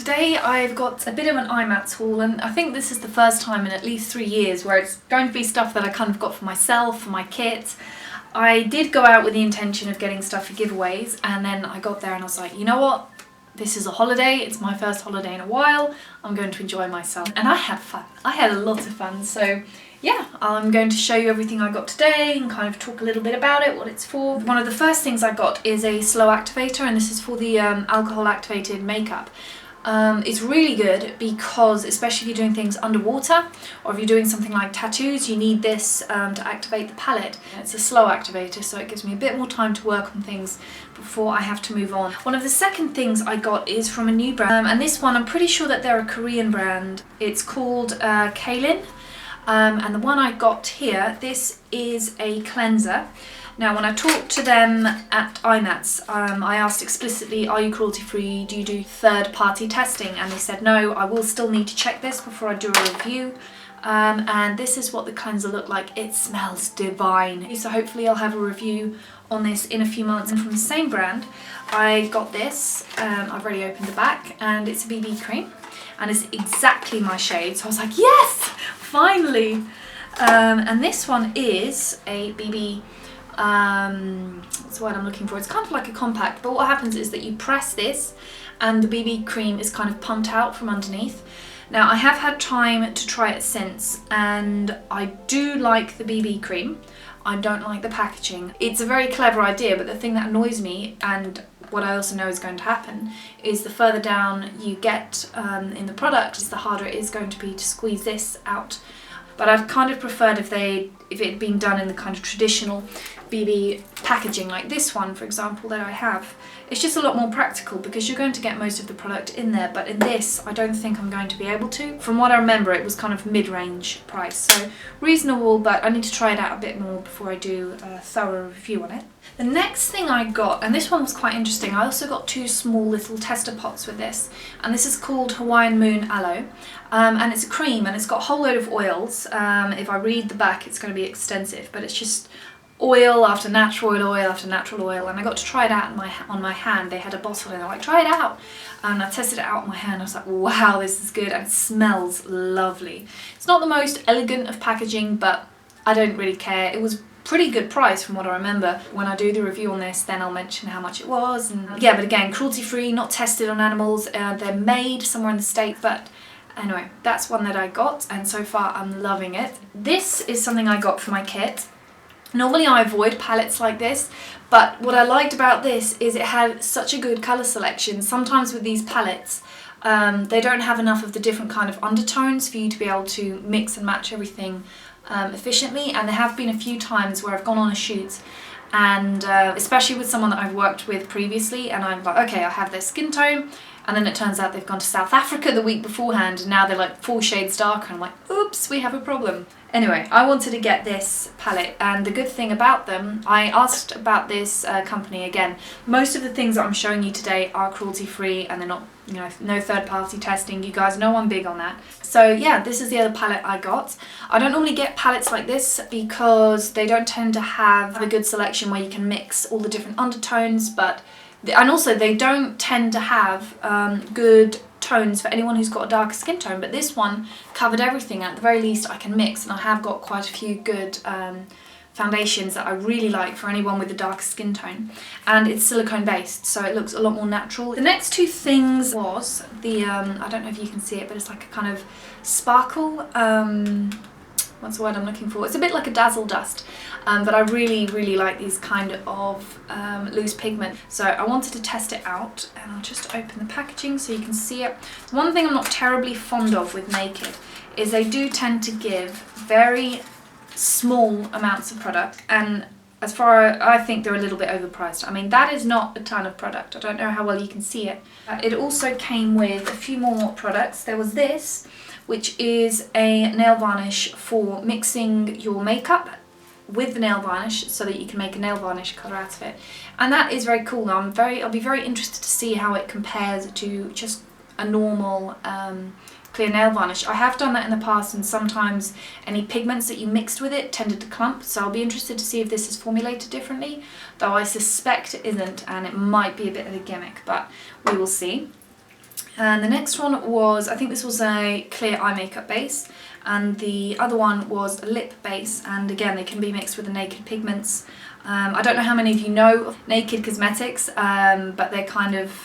Today I've got a bit of an IMATS haul, and I think this is the first time in at least 3 years where it's going to be stuff that I kind of got for myself, for my kit. I did go out with the intention of getting stuff for giveaways, and then I got there and I was like, you know what? This is a holiday, it's my first holiday in a while, I'm going to enjoy myself. And I had fun. I had a lot of fun, so yeah, I'm going to show you everything I got today and kind of talk a little bit about it, what it's for. One of the first things I got is a slow activator, and this is for the alcohol activated makeup. It's really good because, especially if you're doing things underwater or if you're doing something like tattoos, you need this to activate the palette. It's a slow activator, so it gives me a bit more time to work on things before I have to move on. One of the second things I got is from a new brand, and this one I'm pretty sure that they're a Korean brand. It's called Kaelin, and the one I got here, this is a cleanser. Now, when I talked to them at IMATS, I asked explicitly, are you cruelty free? Do you do third-party testing? And they said, no, I will still need to check this before I do a review. And this is what the cleanser looked like. It smells divine. So hopefully I'll have a review on this in a few months. And from the same brand, I got this. I've already opened the back, and it's a BB cream. And it's exactly my shade. So I was like, yes, finally. And this one is a BB... that's what I'm looking for. It's kind of like a compact, but what happens is that you press this and the BB cream is kind of pumped out from underneath. Now, I have had time to try it since, and I do like the BB cream. I don't like the packaging. It's a very clever idea, but the thing that annoys me, and what I also know is going to happen, is the further down you get in the product, the harder it is going to be to squeeze this out. But I've kind of preferred if it had been done in the kind of traditional BB packaging, like this one, for example, that I have. It's just a lot more practical because you're going to get most of the product in there, but in this, I don't think I'm going to be able to. From what I remember, it was kind of mid-range price, so reasonable, but I need to try it out a bit more before I do a thorough review on it. The next thing I got, and this one was quite interesting, I also got 2 small little tester pots with this, and this is called Hawaiian Moon Aloe, and it's a cream, and it's got a whole load of oils. If I read the back, it's going to be extensive, but it's just oil after natural oil after natural oil, and I got to try it out on my hand. They had a bottle and they're like, try it out, and I tested it out on my hand. I was like, wow, this is good, and it smells lovely. It's not the most elegant of packaging, but I don't really care. It was pretty good price from what I remember. When I do the review on this, then I'll mention how much it was. And yeah, but again, cruelty free, not tested on animals. They're made somewhere in the States, but anyway, that's one that I got, and so far I'm loving it. This is something I got for my kit. Normally I avoid palettes like this, but what I liked about this is it had such a good colour selection. Sometimes with these palettes, they don't have enough of the different kind of undertones for you to be able to mix and match everything efficiently, and there have been a few times where I've gone on a shoot, and especially with someone that I've worked with previously, and I'm like, okay, I have their skin tone, and then it turns out they've gone to South Africa the week beforehand, and now they're like 4 shades darker, and I'm like, oops, we have a problem. Anyway, I wanted to get this palette, and the good thing about them, I asked about this company again. Most of the things that I'm showing you today are cruelty free, and they're not, you know, no third party testing. You guys know I'm big on that. So yeah, this is the other palette I got. I don't normally get palettes like this because they don't tend to have a good selection where you can mix all the different undertones, and also they don't tend to have good tones for anyone who's got a darker skin tone, but this one covered everything. At the very least I can mix, and I have got quite a few good foundations that I really like for anyone with a darker skin tone, and it's silicone based, so it looks a lot more natural. The next 2 things was the I don't know if you can see it, but it's like a kind of sparkle, what's the word I'm looking for? It's a bit like a dazzle dust, but I really like these kind of loose pigment. So I wanted to test it out, and I'll just open the packaging so you can see it. One thing I'm not terribly fond of with Naked is they do tend to give very small amounts of product, and as far I think they're a little bit overpriced. I mean, that is not a ton of product. I don't know how well you can see it. It also came with a few more products. There was this, which is a nail varnish for mixing your makeup with the nail varnish so that you can make a nail varnish colour out of it. And that is very cool. I'll be very interested to see how it compares to just a normal clear nail varnish. I have done that in the past, and sometimes any pigments that you mixed with it tended to clump, so I'll be interested to see if this is formulated differently, though I suspect it isn't, and it might be a bit of a gimmick, but we will see. And the next one was, I think this was a clear eye makeup base, and the other one was a lip base, and again they can be mixed with the Naked pigments. I don't know how many of you know of Naked cosmetics, but they're kind of,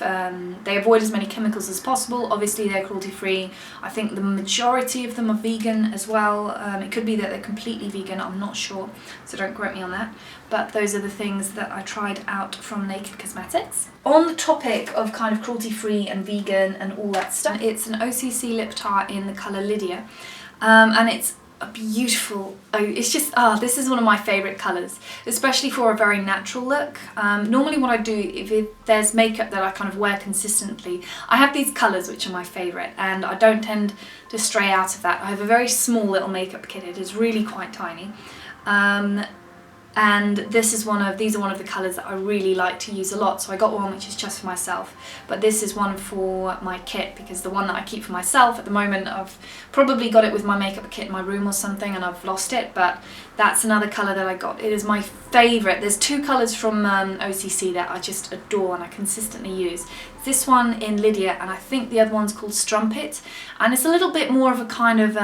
they avoid as many chemicals as possible. Obviously they're cruelty free. I think the majority of them are vegan as well. It could be that they're completely vegan, I'm not sure, so don't quote me on that. But those are the things that I tried out from Naked Cosmetics. On the topic of kind of cruelty free and vegan and all that stuff, it's an OCC lip tart in the colour Lydia, and it's a beautiful, it's just, this is one of my favourite colours, especially for a very natural look. Normally what I do, if there's makeup that I kind of wear consistently, I have these colours which are my favourite, and I don't tend to stray out of that. I have a very small little makeup kit, it is really quite tiny. And these are one of the colours that I really like to use a lot, so I got one which is just for myself, but this is one for my kit, because the one that I keep for myself at the moment, I've probably got it with my makeup kit in my room or something and I've lost it, but that's another colour that I got. It is my favourite. There's two colours from OCC that I just adore and I consistently use. This one in Lydia, and I think the other one's called Strumpet, and it's a little bit more of a kind of,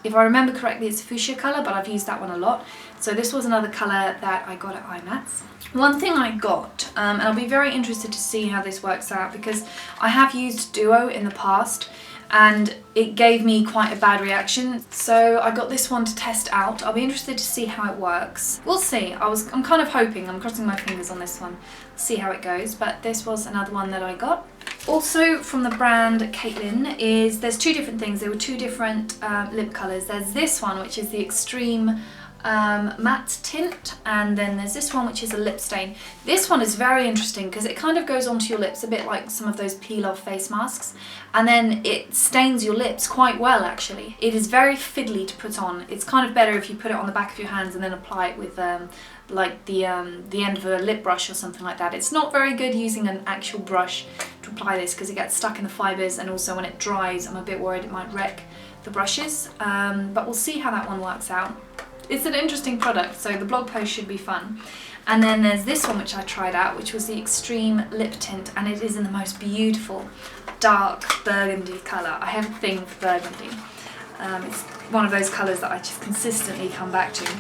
if I remember correctly, it's a fuchsia colour, but I've used that one a lot. So this was another colour that I got at IMATS. One thing I got, and I'll be very interested to see how this works out, because I have used Duo in the past and it gave me quite a bad reaction. So I got this one to test out. I'll be interested to see how it works. We'll see. I'm kind of hoping, I'm crossing my fingers on this one, see how it goes, but this was another one that I got. Also from the brand Caitlin there's two different things. There were two different lip colours. There's this one which is the Extreme matte tint, and then there's this one which is a lip stain. This one is very interesting because it kind of goes onto your lips a bit like some of those peel off face masks, and then it stains your lips quite well actually. It is very fiddly to put on. It's kind of better if you put it on the back of your hands and then apply it with like the end of a lip brush or something like that. It's not very good using an actual brush to apply this because it gets stuck in the fibres, and also when it dries I'm a bit worried it might wreck the brushes, but we'll see how that one works out. It's an interesting product, so the blog post should be fun. And then there's this one which I tried out, which was the Extreme Lip Tint, and it is in the most beautiful dark burgundy colour. I have a thing for burgundy. It's one of those colours that I just consistently come back to.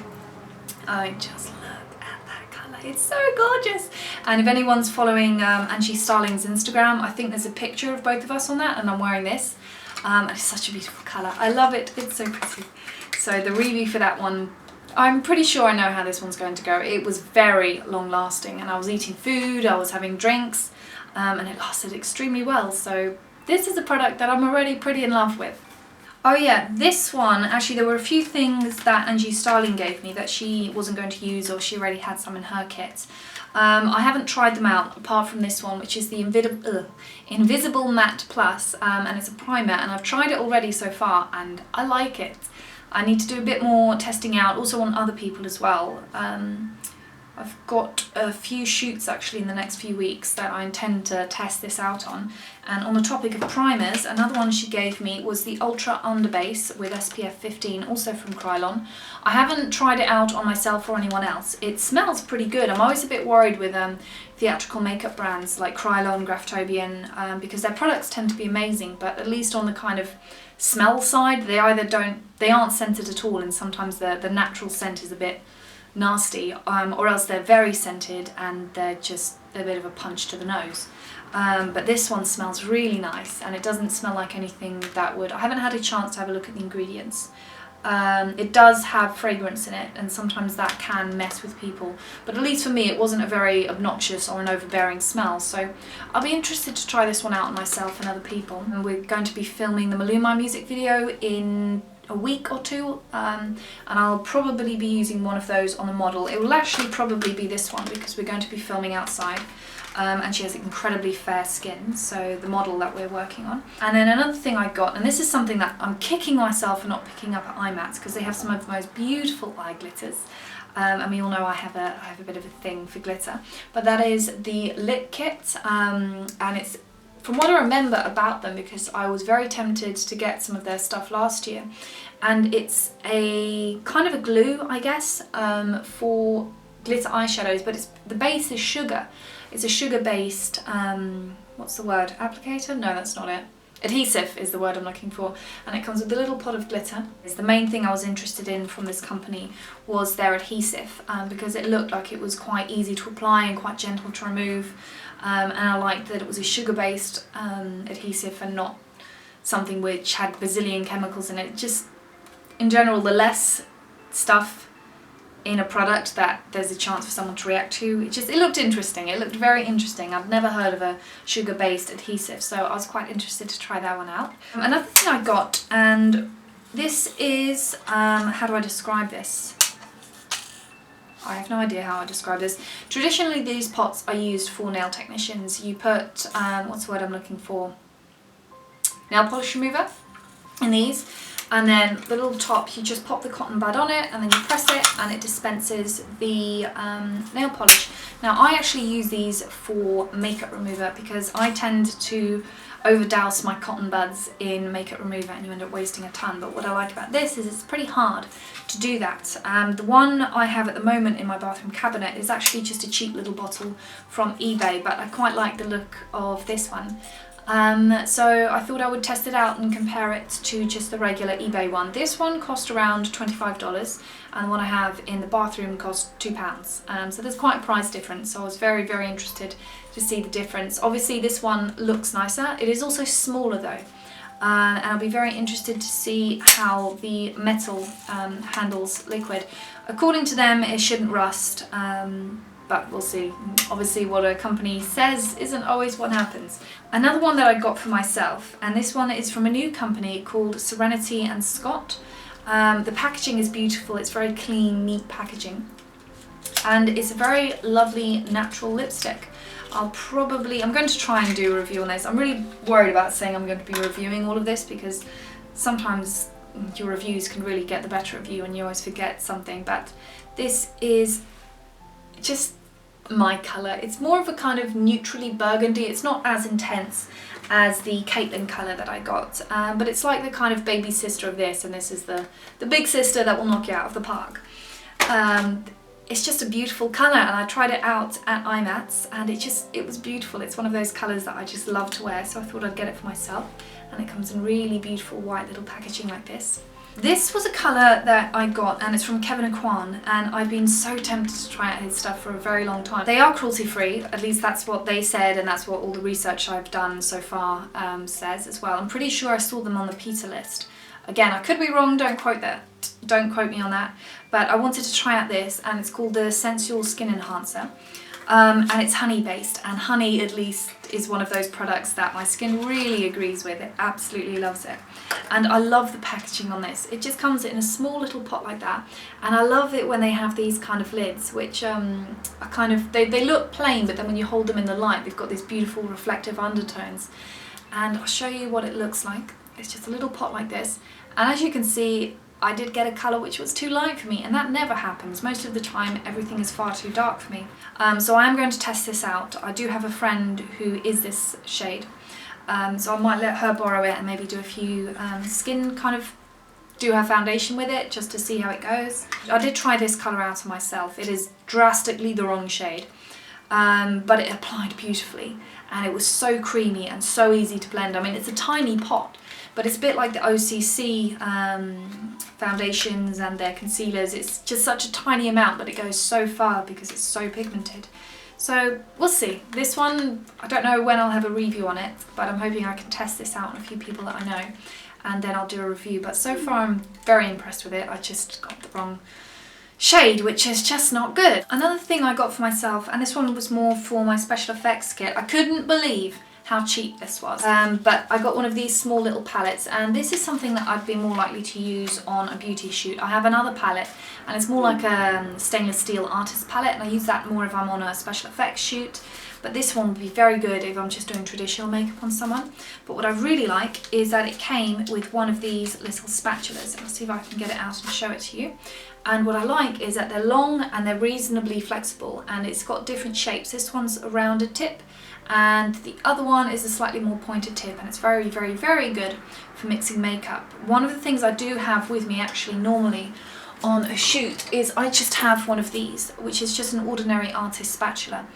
I just look at that colour, it's so gorgeous. And if anyone's following Angie Starling's Instagram, I think there's a picture of both of us on that, and I'm wearing this. And it's such a beautiful colour. I love it, it's so pretty. So the review for that one, I'm pretty sure I know how this one's going to go. It was very long lasting, and I was eating food, I was having drinks, and it lasted extremely well. So this is a product that I'm already pretty in love with. Oh yeah, this one, actually there were a few things that Angie Starling gave me that she wasn't going to use, or she already had some in her kit. I haven't tried them out apart from this one, which is the Invisible Matte Plus, and it's a primer, and I've tried it already so far and I like it. I need to do a bit more testing out, also on other people as well. I've got a few shoots actually in the next few weeks that I intend to test this out on. And on the topic of primers, another one she gave me was the Ultra Underbase with SPF 15, also from Krylon. I haven't tried it out on myself or anyone else. It smells pretty good. I'm always a bit worried with theatrical makeup brands like Krylon, Graftobian, because their products tend to be amazing, but at least on the kind of smell side, they aren't scented at all, and sometimes the natural scent is a bit nasty, or else they're very scented and they're just a bit of a punch to the nose. But this one smells really nice, and it doesn't smell like anything that would... I haven't had a chance to have a look at the ingredients. It does have fragrance in it, and sometimes that can mess with people, but at least for me it wasn't a very obnoxious or an overbearing smell, so I'll be interested to try this one out on myself and other people. And we're going to be filming the Milani music video in a week or two, and I'll probably be using one of those on the model. It will actually probably be this one because we're going to be filming outside, and she has incredibly fair skin, so the model that we're working on. And then another thing I got, and this is something that I'm kicking myself for not picking up at IMATS, because they have some of the most beautiful eye glitters. And we all know I have a bit of a thing for glitter, but that is the lip kit, and it's, from what I remember about them, because I was very tempted to get some of their stuff last year, and it's a kind of a glue, I guess, for glitter eyeshadows, but the base is sugar. It's a sugar-based, what's the word? Applicator? No, that's not it. Adhesive is the word I'm looking for, and it comes with a little pot of glitter. The main thing I was interested in from this company was their adhesive, because it looked like it was quite easy to apply and quite gentle to remove, and I liked that it was a sugar-based adhesive and not something which had bazillion chemicals in it. Just, in general, the less stuff in a product that there's a chance for someone to react to. It looked interesting. It looked very interesting. I've never heard of a sugar-based adhesive, so I was quite interested to try that one out. Another thing I got, and this is, how do I describe this? I have no idea how I describe this. Traditionally, these pots are used for nail technicians. You put, what's the word I'm looking for? Nail polish remover in these. And then the little top, you just pop the cotton bud on it and then you press it and it dispenses the nail polish. Now I actually use these for makeup remover because I tend to overdouse my cotton buds in makeup remover and you end up wasting a ton. But what I like about this is it's pretty hard to do that. The one I have at the moment in my bathroom cabinet is actually just a cheap little bottle from eBay, but I quite like the look of this one. So I thought I would test it out and compare it to just the regular eBay one. This one cost around $25 and the one I have in the bathroom cost £2. So there's quite a price difference, so I was very, very interested to see the difference. Obviously this one looks nicer. It is also smaller though, and I'll be very interested to see how the metal handles liquid. According to them it shouldn't rust, but we'll see. Obviously what a company says isn't always what happens. Another one that I got for myself, and this one is from a new company called Serenity and Scott. The packaging is beautiful, it's very clean, neat packaging. And it's a very lovely natural lipstick. I'm going to try and do a review on this. I'm really worried about saying I'm going to be reviewing all of this because sometimes your reviews can really get the better of you and you always forget something, but this is just my colour. It's more of a kind of neutrally burgundy. It's not as intense as the Caitlin colour that I got, but it's like the kind of baby sister of this, and this is the big sister that will knock you out of the park. It's just a beautiful colour, and I tried it out at IMATS and it was beautiful. It's one of those colours that I just love to wear, so I thought I'd get it for myself, and it comes in really beautiful white little packaging like this. This was a colour that I got, and it's from Kevin Aquan, and I've been so tempted to try out his stuff for a very long time. They are cruelty free, at least that's what they said, and that's what all the research I've done so far says as well. I'm pretty sure I saw them on the PETA list. Again, I could be wrong, don't quote me on that, but I wanted to try out this, and it's called the Sensual Skin Enhancer. And it's honey based, and honey at least is one of those products that my skin really agrees with. It absolutely loves it, and I love the packaging on this. It just comes in a small little pot like that, and I love it when they have these kind of lids which are kind of, they look plain, but then when you hold them in the light they've got these beautiful reflective undertones, and I'll show you what it looks like. It's just a little pot like this, and as you can see I did get a colour which was too light for me, and that never happens. Most of the time everything is far too dark for me. So I am going to test this out. I do have a friend who is this shade, so I might let her borrow it and maybe do a few do her foundation with it just to see how it goes. I did try this colour out on myself. It is drastically the wrong shade, but it applied beautifully, and it was so creamy and so easy to blend. I mean, it's a tiny pot, but it's a bit like the OCC foundations and their concealers. It's just such a tiny amount, but it goes so far because it's so pigmented. So we'll see. This one, I don't know when I'll have a review on it, but I'm hoping I can test this out on a few people that I know, and then I'll do a review. But so far I'm very impressed with it. I just got the wrong shade, which is just not good. Another thing I got for myself, and this one was more for my special effects kit. I couldn't believe how cheap this was, but I got one of these small little palettes, and this is something that I'd be more likely to use on a beauty shoot. I have another palette, and it's more like a stainless steel artist palette, and I use that more if I'm on a special effects shoot, but this one would be very good if I'm just doing traditional makeup on someone. But what I really like is that it came with one of these little spatulas. I'll see if I can get it out and show it to you. And what I like is that they're long and they're reasonably flexible, and it's got different shapes. This one's a rounded tip, and the other one is a slightly more pointed tip, and it's very, very, very good for mixing makeup. One of the things I do have with me actually normally on a shoot is I just have one of these, which is just an ordinary artist spatula.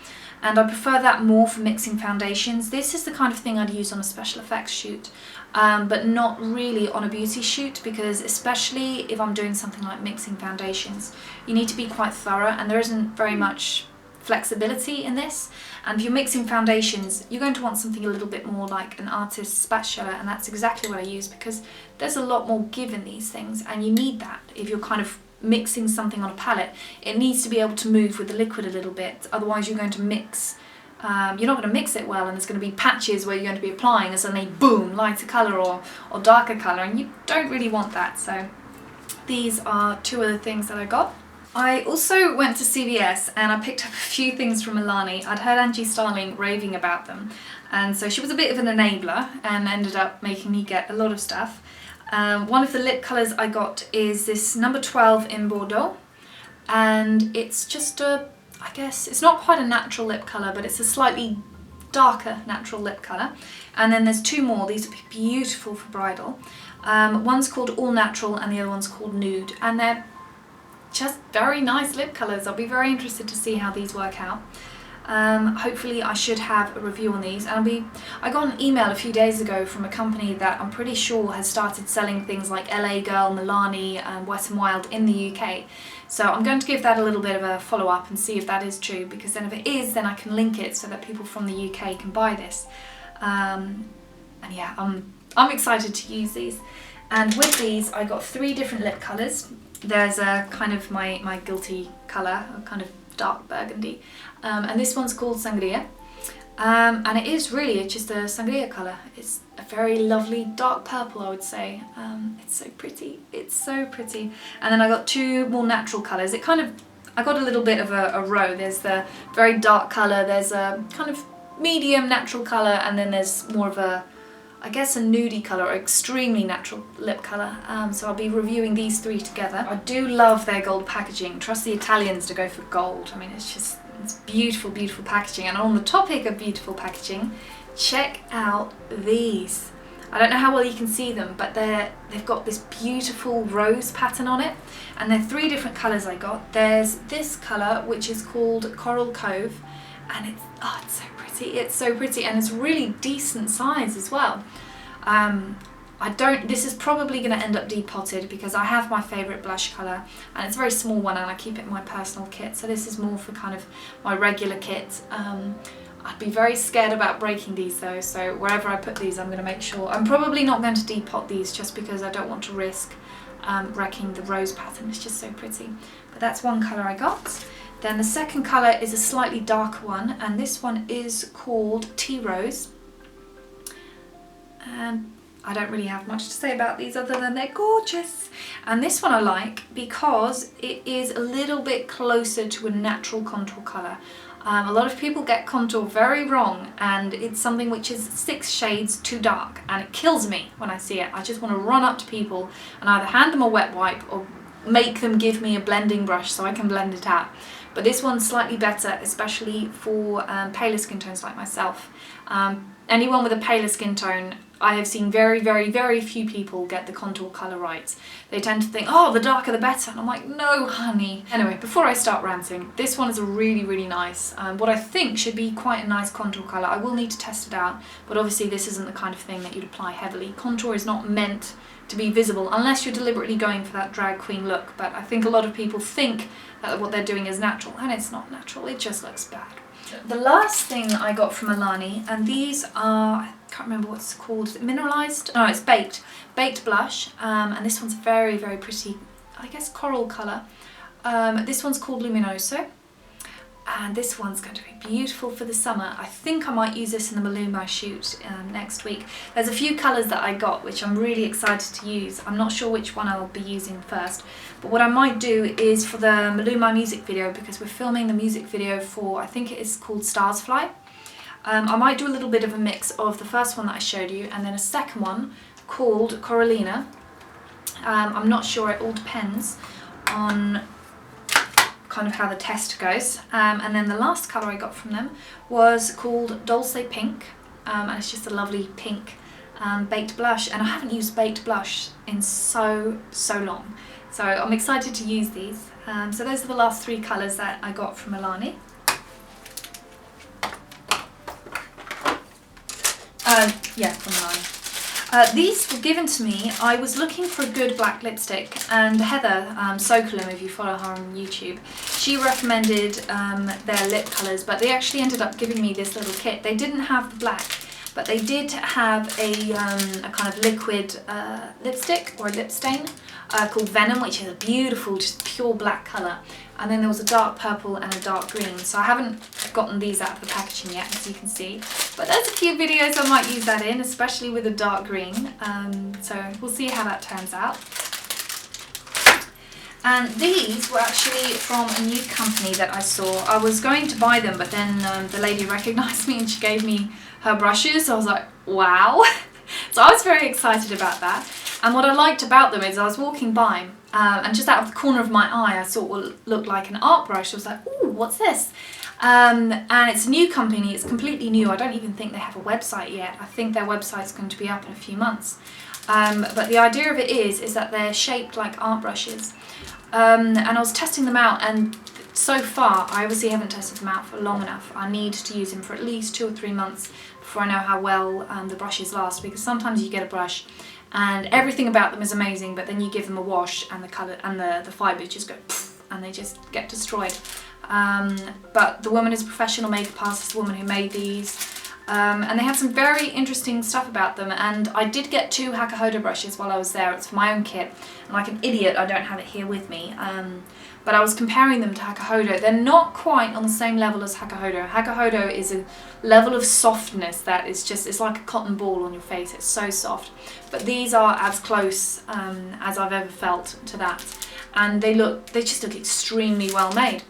And I prefer that more for mixing foundations. This is the kind of thing I'd use on a special effects shoot, but not really on a beauty shoot, because especially if I'm doing something like mixing foundations, you need to be quite thorough, and there isn't very much flexibility in this. And if you're mixing foundations, you're going to want something a little bit more like an artist spatula, and that's exactly what I use, because there's a lot more give in these things, and you need that if you're kind of mixing something on a palette. It needs to be able to move with the liquid a little bit, otherwise you're going to mix, you're not going to mix it well, and there's going to be patches where you're going to be applying and suddenly boom, lighter colour or darker colour, and you don't really want that. So these are two other things that I got. I also went to CVS and I picked up a few things from Milani. I'd heard Angie Starling raving about them, and so she was a bit of an enabler and ended up making me get a lot of stuff. One of the lip colours I got is this number 12 in Bordeaux, and it's just a, I guess, it's not quite a natural lip colour, but it's a slightly darker natural lip colour. And then there's two more. These would be beautiful for bridal. One's called All Natural and the other one's called Nude, and they're just very nice lip colours. I'll be very interested to see how these work out. Hopefully I should have a review on these. And I got an email a few days ago from a company that I'm pretty sure has started selling things like LA Girl, Milani and Wet n Wild in the UK. So I'm going to give that a little bit of a follow up and see if that is true, because then if it is, then I can link it so that people from the UK can buy this. And yeah, I'm excited to use these. And with these I got 3 different lip colours. There's a kind of my guilty colour, a kind of dark burgundy, and this one's called Sangria, and it is really just a sangria colour. It's a very lovely dark purple, I would say. It's so pretty, it's so pretty. And then I got 2 more natural colours. I got a little bit of a row. There's the very dark colour, there's a kind of medium natural colour, and then there's more of a, I guess, a nudie colour, or extremely natural lip colour. So I'll be reviewing these 3 together. I do love their gold packaging. Trust the Italians to go for gold. I mean, it's beautiful, beautiful packaging. And on the topic of beautiful packaging, check out these. I don't know how well you can see them, but they've got this beautiful rose pattern on it. And they're 3 different colours I got. There's this colour, which is called Coral Cove, and it's so pretty. It's so pretty, and it's really decent size as well. This is probably going to end up depotted because I have my favourite blush colour, and it's a very small one, and I keep it in my personal kit. So this is more for kind of my regular kit. I'd be very scared about breaking these though, so wherever I put these I'm going to make sure. I'm probably not going to depot these just because I don't want to risk wrecking the rose pattern. It's just so pretty. But that's one colour I got. Then the second colour is a slightly darker one, and this one is called Tea Rose. And I don't really have much to say about these other than they're gorgeous. And this one I like because it is a little bit closer to a natural contour colour. A lot of people get contour very wrong, and it's something which is 6 shades too dark, and it kills me when I see it. I just want to run up to people and either hand them a wet wipe or make them give me a blending brush so I can blend it out. But this one's slightly better, especially for paler skin tones like myself. Anyone with a paler skin tone, I have seen very, very, very few people get the contour colour right. They tend to think, oh, the darker the better, and I'm like, no, honey. Anyway, before I start ranting, this one is a really, really nice, what I think should be quite a nice contour colour. I will need to test it out, but obviously this isn't the kind of thing that you'd apply heavily. Contour is not meant to be visible unless you're deliberately going for that drag queen look, but I think a lot of people think that what they're doing is natural, and it's not natural, it just looks bad. The last thing I got from Milani, and these are, I can't remember what it's called, is it mineralized? No, it's baked blush, and this one's very, very pretty, I guess coral colour. This one's called Luminoso, and this one's going to be beautiful for the summer. I think I might use this in the Milani shoot next week. There's a few colours that I got which I'm really excited to use. I'm not sure which one I'll be using first, but what I might do is for the Milani music video, because we're filming the music video for, I think it is called Stars Fly. I might do a little bit of a mix of the first one that I showed you and then a second one called Coralina. I'm not sure, it all depends on kind of how the test goes. And then the last colour I got from them was called Dulce Pink, and it's just a lovely pink baked blush, and I haven't used baked blush in so long. So I'm excited to use these. So those are the last 3 colours that I got from Milani. Yeah, from Milani. These were given to me. I was looking for a good black lipstick, and Heather Sokolum, if you follow her on YouTube, she recommended their lip colours, but they actually ended up giving me this little kit. They didn't have the black, but they did have a kind of liquid lipstick or a lip stain called Venom, which is a beautiful, just pure black colour. And then there was a dark purple and a dark green. So I haven't gotten these out of the packaging yet, as you can see. But there's a few videos I might use that in, especially with the dark green. So we'll see how that turns out. And these were actually from a new company that I saw. I was going to buy them, but then the lady recognised me and she gave me her brushes. So I was like, wow. So I was very excited about that. And what I liked about them is I was walking by and just out of the corner of my eye I saw what looked like an art brush. I was like, ooh, what's this? And it's a new company, it's completely new. I don't even think they have a website yet. I think their website's going to be up in a few months. But the idea of it is that they're shaped like art brushes. And I was testing them out, and so far I obviously haven't tested them out for long enough. I need to use them for at least 2 or 3 months before I know how well the brushes last, because sometimes you get a brush and everything about them is amazing, but then you give them a wash and the colour and the fibres just go poof, and they just get destroyed. But the woman is a professional makeup artist, the woman who made these, and they had some very interesting stuff about them. And I did get 2 Hakuhodo brushes while I was there. It's for my own kit, and like an idiot I don't have it here with me. But I was comparing them to Hakuhodo. They're not quite on the same level as Hakuhodo. Hakuhodo is a level of softness that is just, it's like a cotton ball on your face. It's so soft. But these are as close as I've ever felt to that. And they just look extremely well made.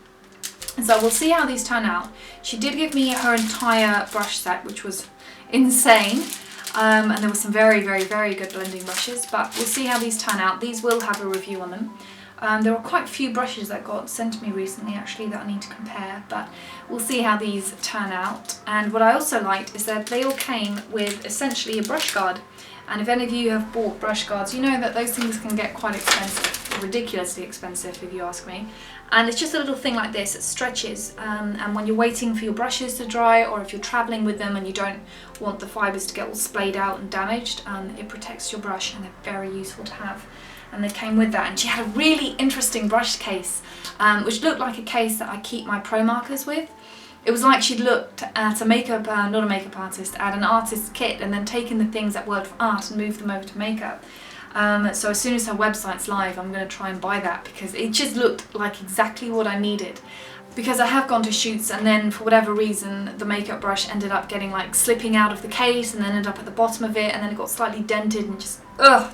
So we'll see how these turn out. She did give me her entire brush set, which was insane. And there were some very, very, very good blending brushes. But we'll see how these turn out. These will have a review on them. There are quite a few brushes that got sent to me recently actually that I need to compare, but we'll see how these turn out. And what I also liked is that they all came with essentially a brush guard. And if any of you have bought brush guards, you know that those things can get quite expensive, ridiculously expensive if you ask me. And it's just a little thing like this, it stretches, and when you're waiting for your brushes to dry, or if you're travelling with them and you don't want the fibres to get all splayed out and damaged, it protects your brush, and they're very useful to have. And they came with that. And she had a really interesting brush case, which looked like a case that I keep my pro markers with. It was like she'd looked at a makeup, not a makeup artist, at an artist's kit, and then taken the things that worked for art and moved them over to makeup. So as soon as her website's live, I'm going to try and buy that, because it just looked like exactly what I needed. Because I have gone to shoots, and then for whatever reason the makeup brush ended up getting like slipping out of the case and then ended up at the bottom of it, and then it got slightly dented, and just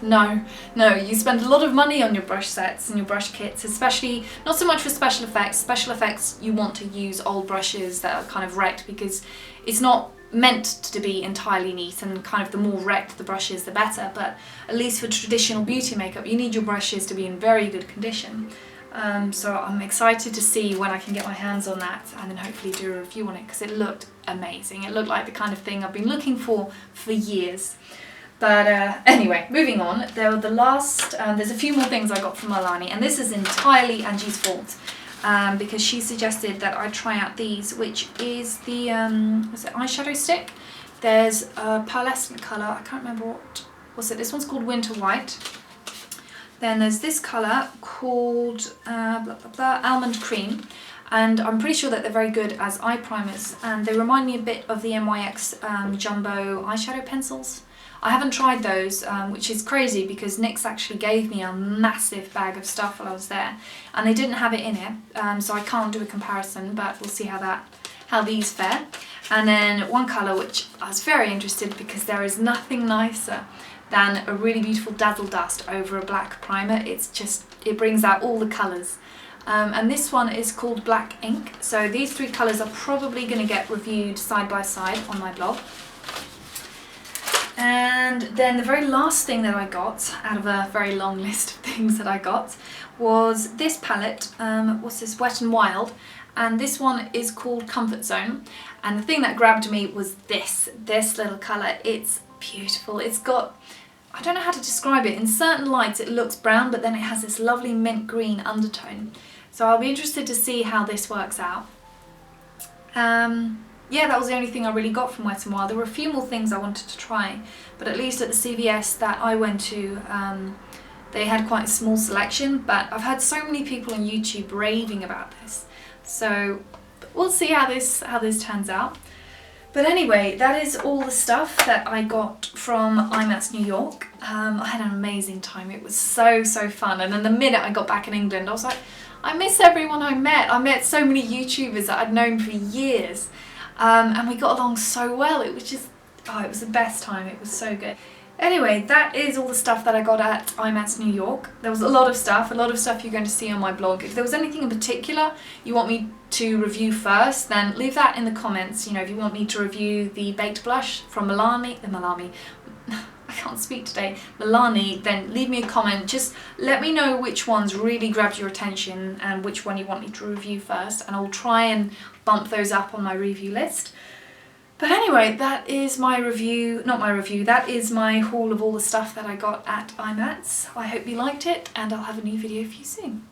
no, you spend a lot of money on your brush sets and your brush kits, especially not so much for special effects. Special effects, you want to use old brushes that are kind of wrecked, because it's not meant to be entirely neat, and kind of the more wrecked the brush is the better. But at least for traditional beauty makeup you need your brushes to be in very good condition. So I'm excited to see when I can get my hands on that, and then hopefully do a review on it, because it looked amazing. It looked like the kind of thing I've been looking for years. But anyway, moving on. There were the last, there's a few more things I got from Milani, and this is entirely Angie's fault, because she suggested that I try out these, which is the what's it, eyeshadow stick. There's a pearlescent colour, I can't remember what's it, this one's called Winter White. Then there's this colour called Almond Cream, and I'm pretty sure that they're very good as eye primers, and they remind me a bit of the NYX Jumbo eyeshadow pencils. I haven't tried those, which is crazy, because NYX actually gave me a massive bag of stuff while I was there, and they didn't have it in it, so I can't do a comparison, but we'll see how these fare. And then one colour which I was very interested, because there is nothing nicer than a really beautiful Dazzle Dust over a black primer. It brings out all the colours. And this one is called Black Ink. So these 3 colours are probably going to get reviewed side by side on my blog. And then the very last thing that I got, out of a very long list of things that I got, was this palette. What's this? Wet n Wild. And this one is called Comfort Zone. And the thing that grabbed me was this little colour. It's beautiful. It's got I don't know how to describe it. In certain lights it looks brown, but then it has this lovely mint green undertone. So I'll be interested to see how this works out. Yeah, that was the only thing I really got from Wet n Wild. There were a few more things I wanted to try, but at least at the CVS that I went to, they had quite a small selection, but I've had so many people on YouTube raving about this. So we'll see how this turns out. But anyway, that is all the stuff that I got from IMATS New York. I had an amazing time. It was so fun. And then the minute I got back in England, I was like, I miss everyone I met. I met so many YouTubers that I'd known for years. And we got along so well. It was just, oh, it was the best time. It was so good. Anyway, that is all the stuff that I got at IMATS New York. There was a lot of stuff you're going to see on my blog. If there was anything in particular you want me to review first, then leave that in the comments. You know, if you want me to review the baked blush from Milani, I can't speak today, Milani, then leave me a comment. Just let me know which ones really grabbed your attention and which one you want me to review first, and I'll try and bump those up on my review list. But anyway, that is my review, that is my haul of all the stuff that I got at IMATS. I hope you liked it, and I'll have a new video for you soon.